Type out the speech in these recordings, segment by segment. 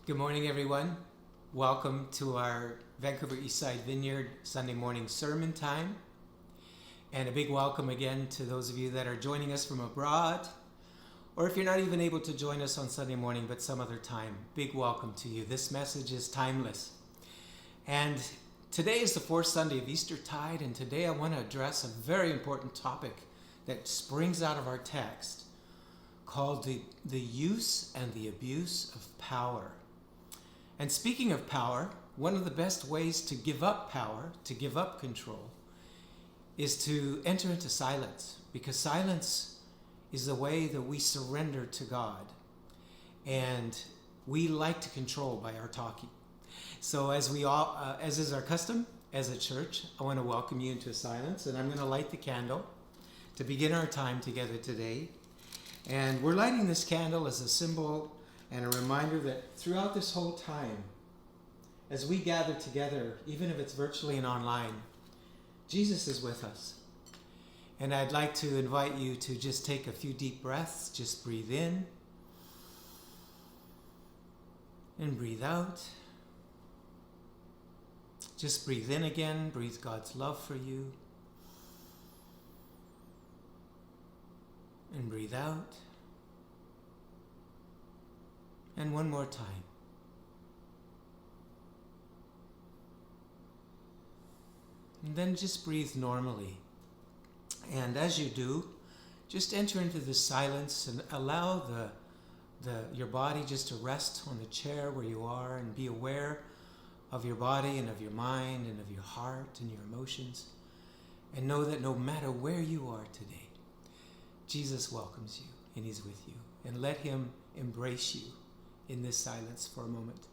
Good morning, everyone. Welcome to our Vancouver Eastside Vineyard Sunday morning sermon time. And a big welcome again to those of you that are joining us from abroad, or if you're not even able to join us on Sunday morning but some other time, big welcome to you. This message is timeless. And today is the fourth Sunday of Eastertide, and today I want to address a very important topic that springs out of our text called the use and the abuse of power. And speaking of power, one of the best ways to give up power, to give up control, is to enter into silence, because silence is the way that we surrender to God. And we like to control by our talking. So as is our custom as a church, I want to welcome you into silence, and I'm going to light the candle to begin our time together today. And we're lighting this candle as a symbol and a reminder that throughout this whole time, as we gather together, even if it's virtually and online, Jesus is with us. And I'd like to invite you to just take a few deep breaths, just breathe in and breathe out. Just breathe in again, breathe God's love for you. And breathe out. And one more time. And then just breathe normally. And as you do, just enter into this silence and allow your body just to rest on the chair where you are, and be aware of your body and of your mind and of your heart and your emotions. And know that no matter where you are today, Jesus welcomes you and He's with you. And let Him embrace you in this silence for a moment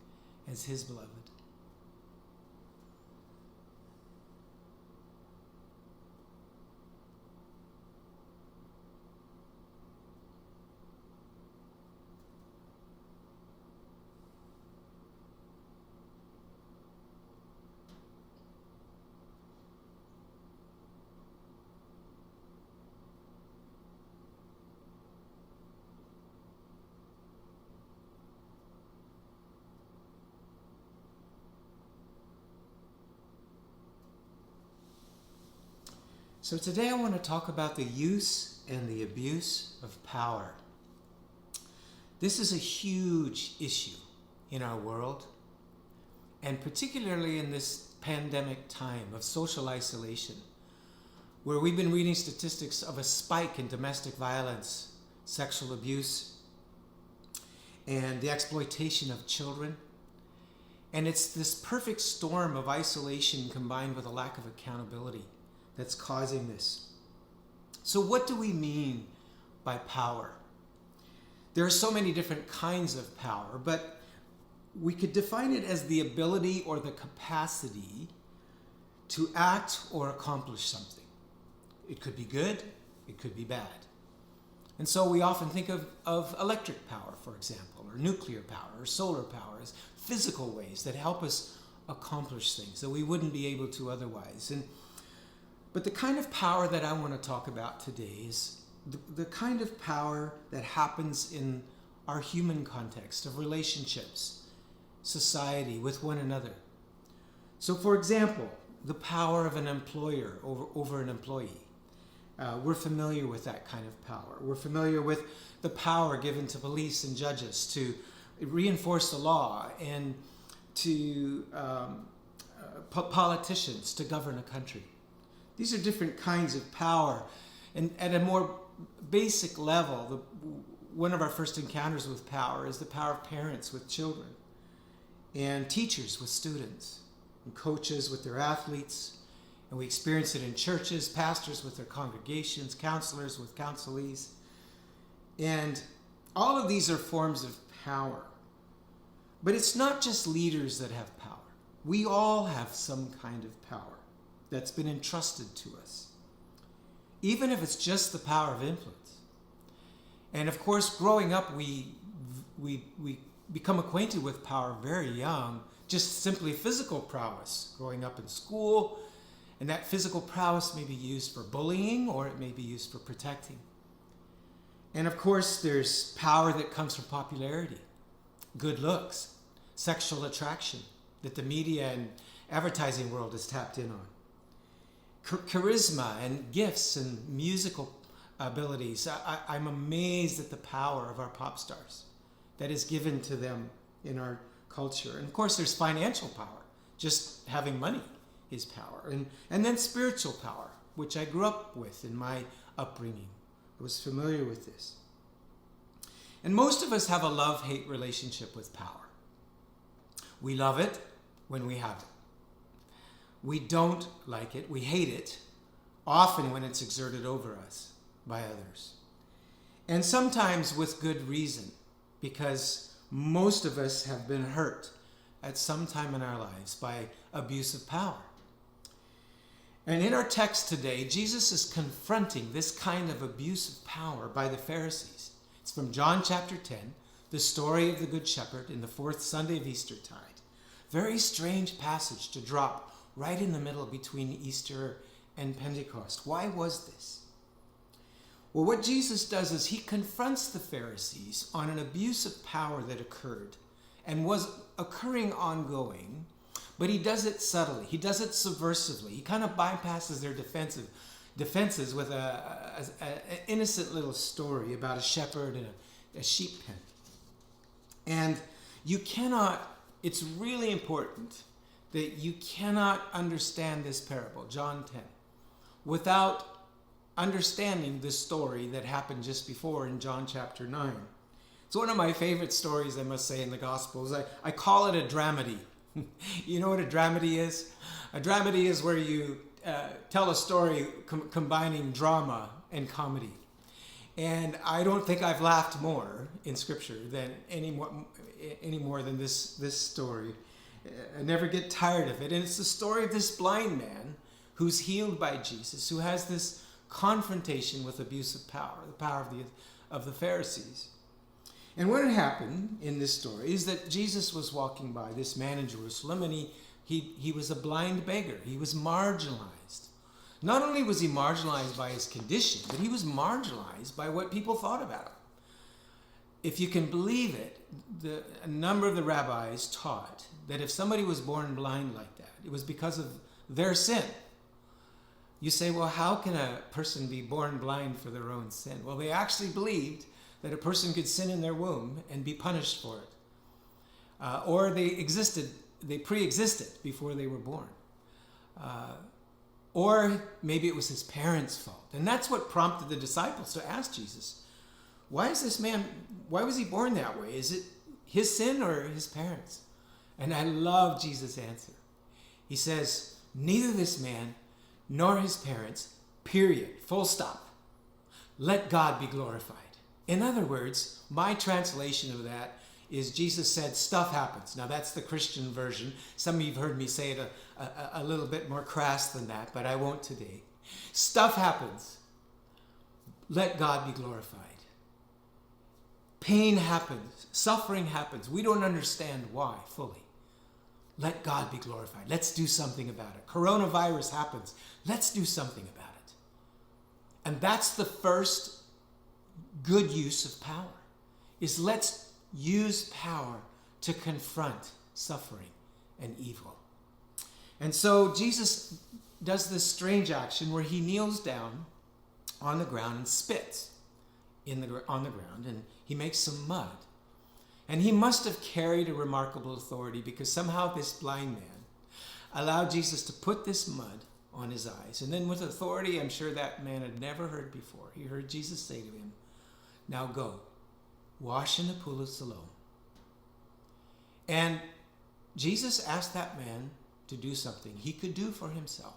as His beloved. So today I want to talk about the use and the abuse of power. This is a huge issue in our world, and particularly in this pandemic time of social isolation, where we've been reading statistics of a spike in domestic violence, sexual abuse, and the exploitation of children. And it's this perfect storm of isolation combined with a lack of accountability that's causing this. So what do we mean by power? There are so many different kinds of power, but we could define it as the ability or the capacity to act or accomplish something. It could be good, it could be bad. And so we often think of electric power, for example, or nuclear power, or solar power as physical ways that help us accomplish things that we wouldn't be able to otherwise. But the kind of power that I want to talk about today is the kind of power that happens in our human context of relationships, society, with one another. So for example, the power of an employer over an employee. We're familiar with that kind of power. We're familiar with the power given to police and judges to reinforce the law, and to politicians to govern a country. These are different kinds of power. And at a more basic level, one of our first encounters with power is the power of parents with children, and teachers with students, and coaches with their athletes. And we experience it in churches, pastors with their congregations, counselors with counselees. And all of these are forms of power. But it's not just leaders that have power. We all have some kind of power that's been entrusted to us, even if it's just the power of influence. And of course, growing up, we become acquainted with power very young, just simply physical prowess, growing up in school, and that physical prowess may be used for bullying, or it may be used for protecting. And of course, there's power that comes from popularity, good looks, sexual attraction that the media and advertising world is tapped in on. Charisma and gifts and musical abilities. I'm amazed at the power of our pop stars that is given to them in our culture. And of course, there's financial power. Just having money is power. And then spiritual power, which I grew up with in my upbringing. I was familiar with this. And most of us have a love-hate relationship with power. We love it when we have it. We don't like it, we hate it, often when it's exerted over us by others. And sometimes with good reason, because most of us have been hurt at some time in our lives by abuse of power. And in our text today, Jesus is confronting this kind of abuse of power by the Pharisees. It's from John chapter 10, the story of the Good Shepherd in the fourth Sunday of Eastertide. Very strange passage to drop right in the middle between Easter and Pentecost. Why was this? Well, what Jesus does is he confronts the Pharisees on an abuse of power that occurred and was occurring ongoing, but he does it subtly. He does it subversively. He kind of bypasses their defenses with an innocent little story about a shepherd and a sheep pen. And it's really important that you cannot understand this parable, John 10, without understanding the story that happened just before in John chapter 9. It's one of my favorite stories, I must say, in the Gospels. I call it a dramedy. You know what a dramedy is? A dramedy is where you tell a story combining drama and comedy. And I don't think I've laughed more in Scripture than any more than this story. I never get tired of it. And it's the story of this blind man who's healed by Jesus, who has this confrontation with abuse of power, the power of the Pharisees. And what had happened in this story is that Jesus was walking by this man in Jerusalem, and he was a blind beggar. He was marginalized. Not only was he marginalized by his condition, but he was marginalized by what people thought about him. If you can believe it, a number of the rabbis taught that if somebody was born blind like that, it was because of their sin. You say, well, how can a person be born blind for their own sin? Well, they actually believed that a person could sin in their womb and be punished for it. Or they pre-existed before they were born. Or maybe it was his parents' fault. And that's what prompted the disciples to ask Jesus, why was he born that way? Is it his sin or his parents? And I love Jesus' answer. He says, neither this man nor his parents, period, full stop. Let God be glorified. In other words, my translation of that is Jesus said, stuff happens. Now that's the Christian version. Some of you have heard me say it a little bit more crass than that, but I won't today. Stuff happens. Let God be glorified. Pain happens. Suffering happens. We don't understand why fully. Let God be glorified. Let's do something about it. Coronavirus happens. Let's do something about it. And that's the first good use of power, is let's use power to confront suffering and evil. And so Jesus does this strange action where he kneels down on the ground and spits on the ground, and he makes some mud. And he must have carried a remarkable authority, because somehow this blind man allowed Jesus to put this mud on his eyes. And then with authority I'm sure that man had never heard before, he heard Jesus say to him, now go, wash in the pool of Siloam. And Jesus asked that man to do something he could do for himself.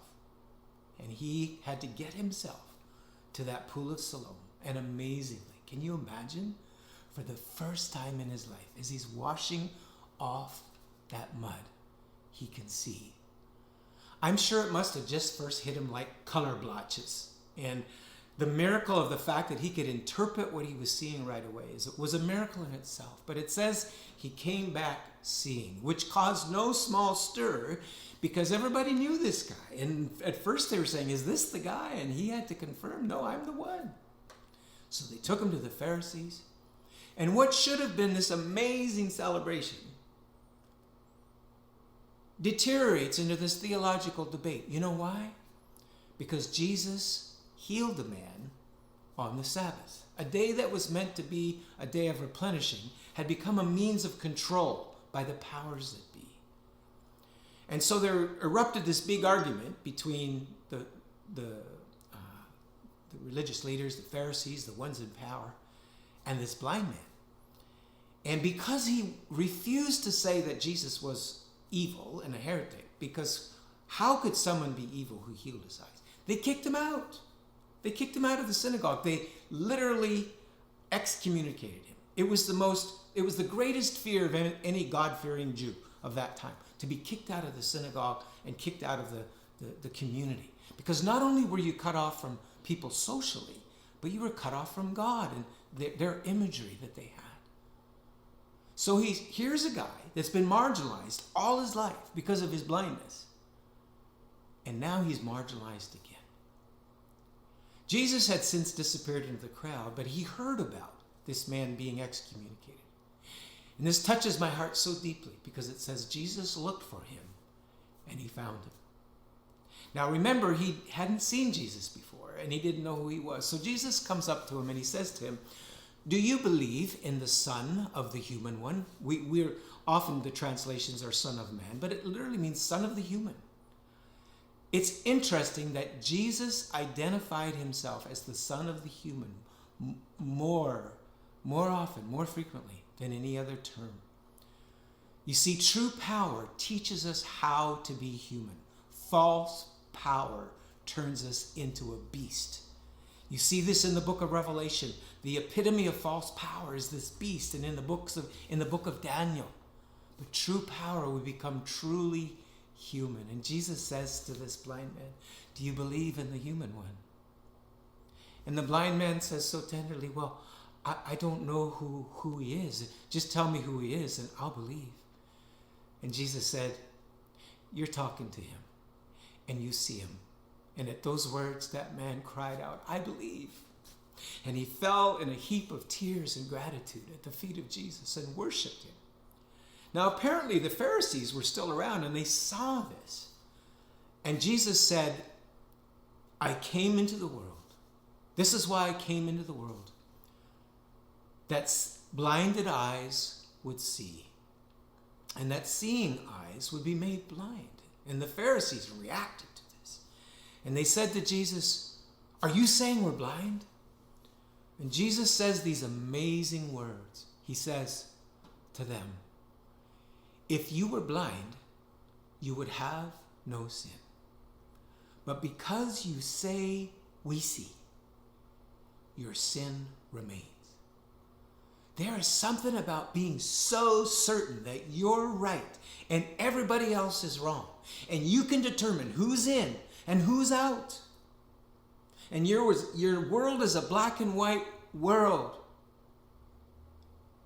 And he had to get himself to that pool of Siloam. And amazingly, can you imagine? For the first time in his life, as he's washing off that mud, he can see. I'm sure it must have just first hit him like color blotches. And the miracle of the fact that he could interpret what he was seeing right away was a miracle in itself. But it says he came back seeing, which caused no small stir, because everybody knew this guy. And at first they were saying, is this the guy? And he had to confirm, no, I'm the one. So they took him to the Pharisees. And what should have been this amazing celebration deteriorates into this theological debate. You know why? Because Jesus healed a man on the Sabbath. A day that was meant to be a day of replenishing had become a means of control by the powers that be. And so there erupted this big argument between the religious leaders, the Pharisees, the ones in power, and this blind man. And because he refused to say that Jesus was evil and a heretic, because how could someone be evil who healed his eyes? They kicked him out. They kicked him out of the synagogue. They literally excommunicated him. It was the greatest fear of any God-fearing Jew of that time, to be kicked out of the synagogue and kicked out of the community. Because not only were you cut off from people socially, but you were cut off from God and their imagery that they had. So here's a guy that's been marginalized all his life because of his blindness. And now he's marginalized again. Jesus had since disappeared into the crowd, but he heard about this man being excommunicated. And this touches my heart so deeply because it says Jesus looked for him and he found him. Now remember, he hadn't seen Jesus before and he didn't know who he was. So Jesus comes up to him and he says to him, "Do you believe in the Son of the Human One?" We're often the translations are Son of Man, but it literally means Son of the Human. It's interesting that Jesus identified himself as the Son of the Human more often, more frequently than any other term. You see, true power teaches us how to be human. False power turns us into a beast. You see this in the book of Revelation. The epitome of false power is this beast, and in the book of Daniel. But true power will become truly human. And Jesus says to this blind man, "Do you believe in the human one?" And the blind man says so tenderly, "Well, I don't know who he is. Just tell me who he is and I'll believe." And Jesus said, "You're talking to him and you see him." And at those words, that man cried out, "I believe." And he fell in a heap of tears and gratitude at the feet of Jesus and worshiped him. Now, apparently the Pharisees were still around and they saw this. And Jesus said, "I came into the world. This is why I came into the world. That blinded eyes would see, and that seeing eyes would be made blind." And the Pharisees reacted to this. And they said to Jesus, "Are you saying we're blind?" And Jesus says these amazing words. He says to them, "If you were blind, you would have no sin. But because you say we see, your sin remains." There is something about being so certain that you're right and everybody else is wrong. And you can determine who's in and who's out. And your world is a black and white world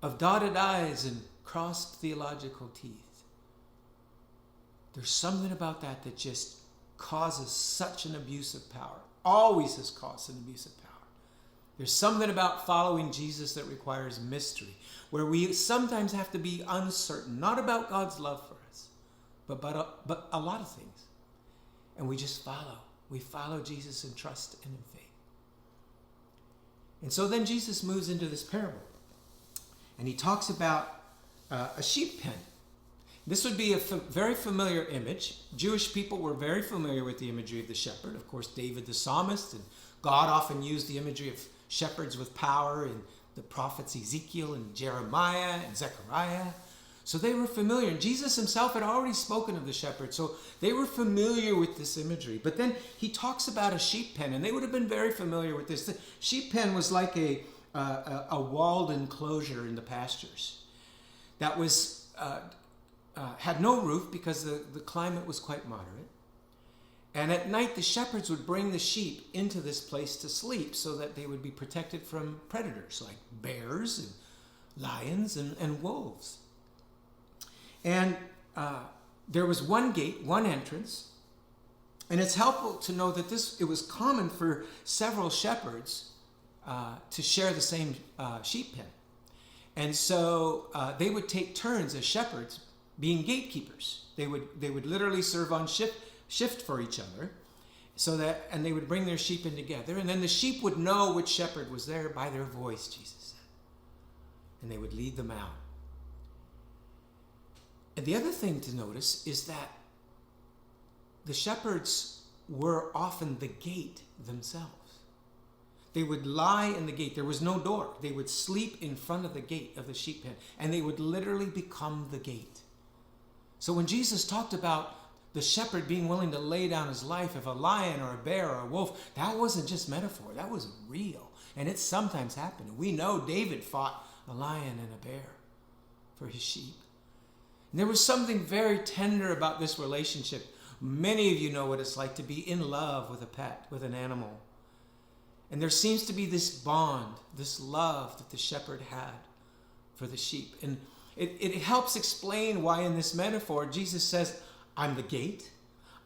of dotted I's and crossed theological teeth. There's something about that just causes such an abuse of power. Always has caused an abuse of power. There's something about following Jesus that requires mystery, where we sometimes have to be uncertain, not about God's love for us, but a lot of things. And we just follow. We follow Jesus in trust and in faith. And so then Jesus moves into this parable. And he talks about a sheep pen. This would be a very familiar image. Jewish people were very familiar with the imagery of the shepherd. Of course, David the psalmist, and God often used the imagery of shepherds with power in the prophets Ezekiel and Jeremiah and Zechariah. So they were familiar. And Jesus himself had already spoken of the shepherd. So they were familiar with this imagery. But then he talks about a sheep pen, and they would have been very familiar with this. The sheep pen was like a walled enclosure in the pastures that was had no roof because the climate was quite moderate. And at night, the shepherds would bring the sheep into this place to sleep so that they would be protected from predators like bears and lions and wolves. And there was one gate, one entrance. And it's helpful to know that it was common for several shepherds to share the same sheep pen. And so they would take turns as shepherds being gatekeepers. They would literally serve on shift for each other, and they would bring their sheep in together, and then the sheep would know which shepherd was there by their voice, Jesus said, and they would lead them out. And the other thing to notice is that the shepherds were often the gate themselves. They would lie in the gate. There was no door. They would sleep in front of the gate of the sheep pen, and they would literally become the gate. So when Jesus talked about the shepherd being willing to lay down his life if a lion or a bear or a wolf, that wasn't just metaphor. That was real. And it sometimes happened. We know David fought a lion and a bear for his sheep. And there was something very tender about this relationship. Many of you know what it's like to be in love with a pet, with an animal. And there seems to be this bond, this love that the shepherd had for the sheep. And it helps explain why in this metaphor, Jesus says, I'm the gate,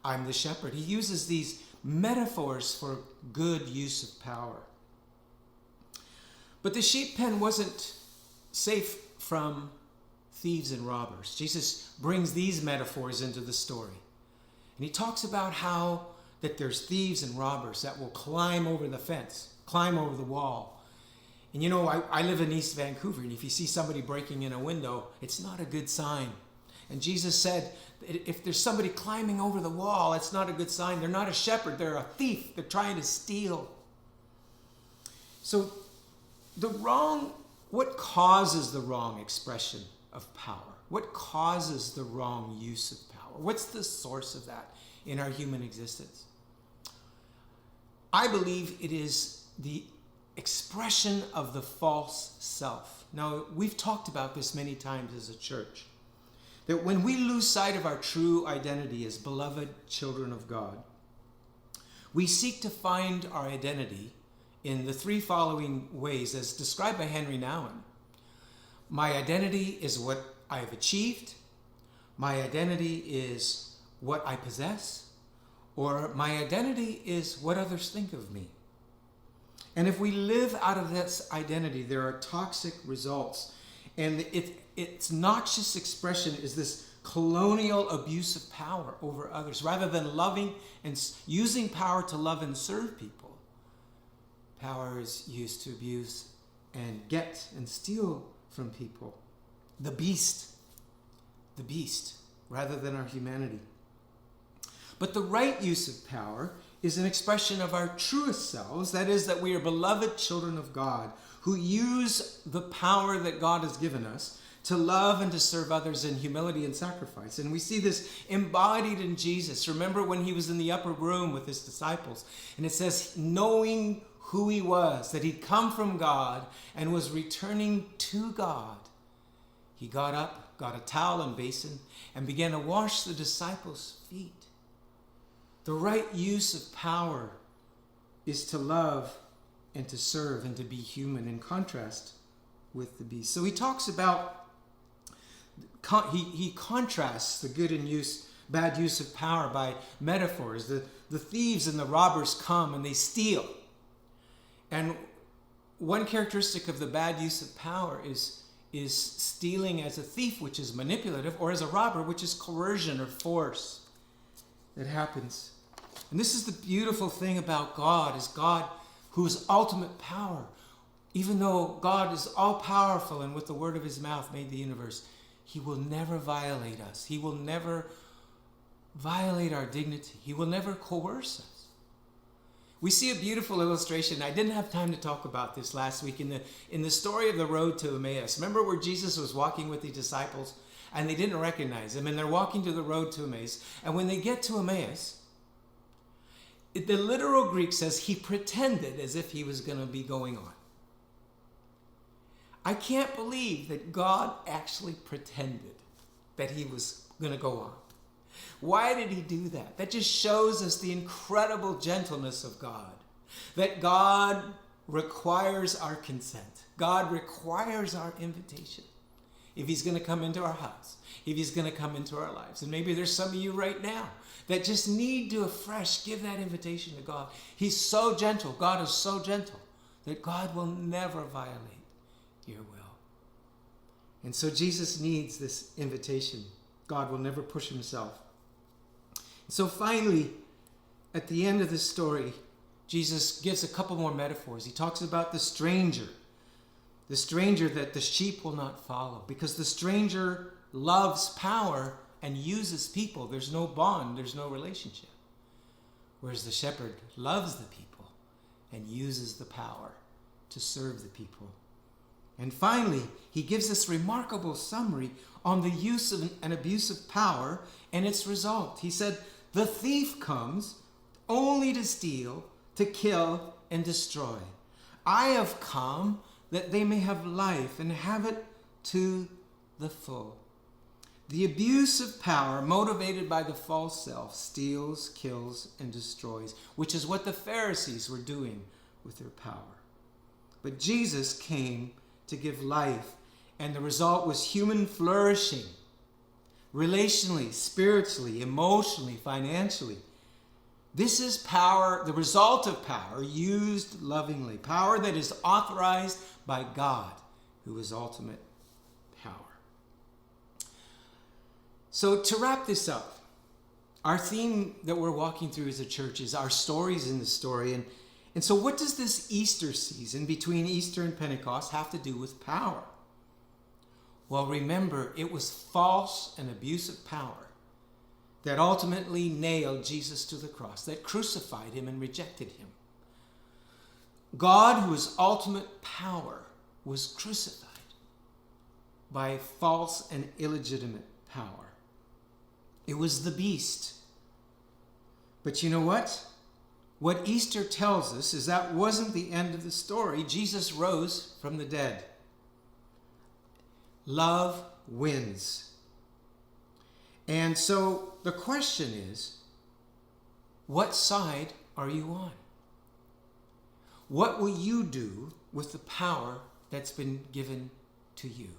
I'm the shepherd. He uses these metaphors for good use of power. But the sheep pen wasn't safe from thieves and robbers. Jesus brings these metaphors into the story. And he talks about how that there's thieves and robbers that will climb over the fence, climb over the wall. And you know, I live in East Vancouver, and if you see somebody breaking in a window, it's not a good sign. And Jesus said, if there's somebody climbing over the wall, it's not a good sign. They're not a shepherd, they're a thief. They're trying to steal. So what causes the wrong expression of power? What causes the wrong use of power? What's the source of that in our human existence? I believe it is the expression of the false self. Now, we've talked about this many times as a church, that when we lose sight of our true identity as beloved children of God, we seek to find our identity in the three following ways as described by Henry Nouwen. My identity is what I have achieved. My identity is what I possess. Or my identity is what others think of me. And if we live out of this identity, there are toxic results. And its noxious expression is this colonial abuse of power over others. Rather than loving and using power to love and serve people, power is used to abuse and get and steal from people. The beast, rather than our humanity. But the right use of power is an expression of our truest selves. That is, that we are beloved children of God who use the power that God has given us to love and to serve others in humility and sacrifice. And we see this embodied in Jesus. Remember when he was in the upper room with his disciples, and it says, knowing who he was, that he'd come from God and was returning to God, he got up, got a towel and basin, and began to wash the disciples' feet. The right use of power is to love and to serve and to be human, in contrast with the beast. So he talks about, he contrasts the good and bad use of power by metaphors. The thieves and the robbers come and they steal. And one characteristic of the bad use of power is stealing as a thief, which is manipulative, or as a robber, which is coercion or force that happens. And this is the beautiful thing about God, is God who is ultimate power. Even though God is all powerful and with the word of his mouth made the universe, he will never violate us. He will never violate our dignity. He will never coerce us. We see a beautiful illustration. I didn't have time to talk about this last week in the story of the road to Emmaus. Remember where Jesus was walking with the disciples and they didn't recognize him, and they're walking to the road to Emmaus. And when they get to Emmaus, the literal Greek says he pretended as if he was going to be going on. I can't believe that God actually pretended that he was going to go on. Why did he do that? That just shows us the incredible gentleness of God. That God requires our consent. God requires our invitation. If he's going to come into our house, if he's going to come into our lives. And maybe there's some of you right now that just need to afresh give that invitation to God. He's so gentle. God is so gentle that God will never violate your will. And so Jesus needs this invitation God will never push himself. So finally, at the end of the story, Jesus gives a couple more metaphors. He talks about the stranger that the sheep will not follow, because the stranger loves power and uses people. There's no bond, there's no relationship. Whereas the shepherd loves the people and uses the power to serve the people. And finally, he gives this remarkable summary on the use of and abuse of power and its result. He said, "The thief comes only to steal, to kill, and destroy. I have come that they may have life and have it to the full." The abuse of power, motivated by the false self, steals, kills, and destroys, which is what the Pharisees were doing with their power. But Jesus came to give life, and the result was human flourishing, relationally, spiritually, emotionally, financially. This is power, the result of power used lovingly, power that is authorized by God, who is ultimate power. So to wrap this up, our theme that we're walking through as a church is our stories in the story. And so what does this Easter season between Easter and Pentecost have to do with power? Well, remember, it was false and abusive power that ultimately nailed Jesus to the cross, that crucified him and rejected him. God, who is ultimate power, was crucified by false and illegitimate power. It was the beast. But you know what? What Easter tells us is that wasn't the end of the story. Jesus rose from the dead. Love wins. And so the question is, what side are you on? What will you do with the power that's been given to you?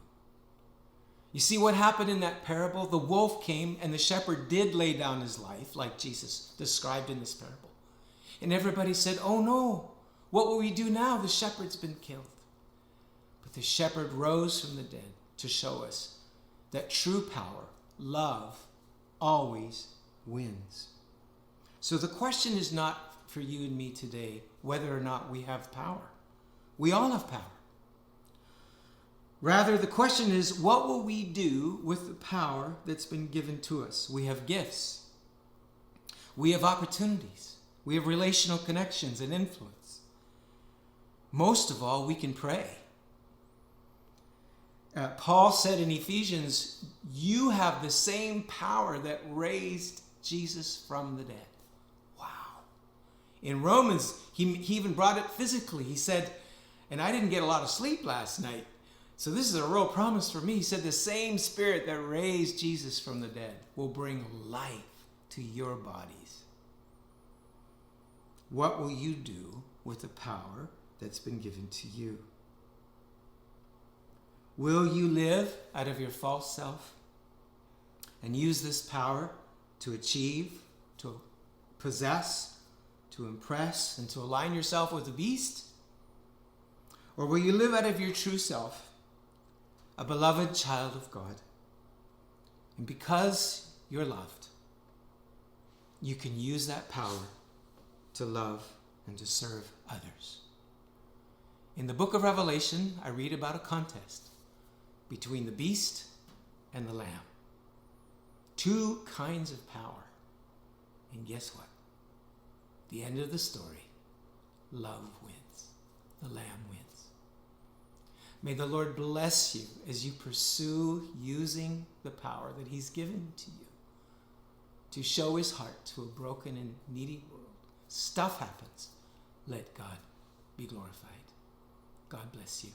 You see what happened in that parable? The wolf came and the shepherd did lay down his life, like Jesus described in this parable. And everybody said, "Oh no, what will we do now? The shepherd's been killed." But the shepherd rose from the dead to show us that true power, love, always wins. So the question is not for you and me today whether or not we have power. We all have power. Rather, the question is, what will we do with the power that's been given to us? We have gifts. We have opportunities. We have relational connections and influence. Most of all, we can pray. Paul said in Ephesians, you have the same power that raised Jesus from the dead. Wow. In Romans, he even brought it physically. He said, and I didn't get a lot of sleep last night, so this is a real promise for me. He said, the same Spirit that raised Jesus from the dead will bring life to your bodies. What will you do with the power that's been given to you? Will you live out of your false self and use this power to achieve, to possess, to impress, and to align yourself with the beast? Or will you live out of your true self, a beloved child of God? And because you're loved, you can use that power to love and to serve others. In the book of Revelation, I read about a contest between the beast and the lamb. Two kinds of power. And guess what? The end of the story, love wins. The lamb wins. May the Lord bless you as you pursue using the power that he's given to you to show his heart to a broken and needy world. Stuff happens. Let God be glorified. God bless you.